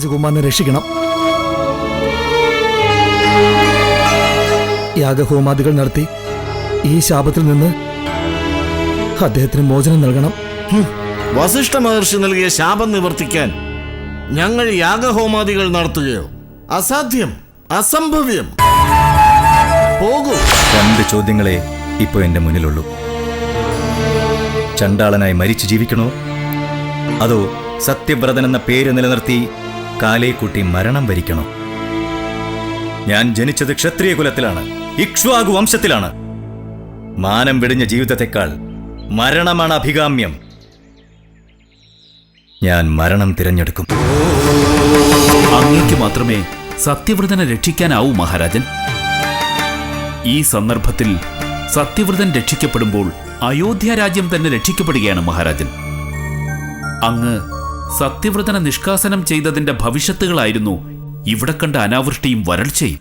രാജകുമാരനെ രക്ഷിക്കണം. യാഗഹോമാദികൾ നടത്തി ഈ ശാപത്തിൽ നിന്ന് അദ്ദേഹത്തിന് മോചനം നൽകണം. വസിഷ്ഠ മഹർഷി നൽകിയ ശാപം നിവർത്തിക്കാൻ ഞങ്ങൾ യാഗഹോമാദികൾ നടത്തുകയോ? അസാധ്യം, അസംഭവ്യം. പോകൂ. 2 ചോദ്യങ്ങളെ ഇപ്പോ എന്റെ മുന്നിലുള്ളൂ. ചണ്ടാളനായി മരിച്ചു ജീവിക്കണോ, അതോ സത്യവ്രതൻ എന്ന പേര് നിലനിർത്തി കാലേ കൂട്ടി മരണം വരിക്കണോ? ഞാൻ ജനിച്ചത് ക്ഷത്രിയ കുലത്തിലാണ്, ഇക്ഷ്വാകു വംശത്തിലാണ്. മാനം വെടിഞ്ഞ ജീവിതത്തെക്കാൾ മരണമാണ് അഭികാമ്യം. ഞാൻ മരണം തിരഞ്ഞെടുക്കും. അങ്ങേക്ക് മാത്രമേ സത്യവ്രതനെ രക്ഷിക്കാനാവൂ മഹാരാജൻ. ഈ സന്ദർഭത്തിൽ സത്യവ്രതൻ രക്ഷിക്കപ്പെടുമ്പോൾ അയോധ്യ രാജ്യം തന്നെ രക്ഷിക്കപ്പെടുകയാണ് മഹാരാജൻ. അങ്ങ് സത്യവ്രതനെ നിഷ്കാസനം ചെയ്തതിന്റെ ഭവിഷ്യത്തുകളായിരുന്നു ഇവിടെ കണ്ട അനാവൃഷ്ടിയും വരൾച്ചയും.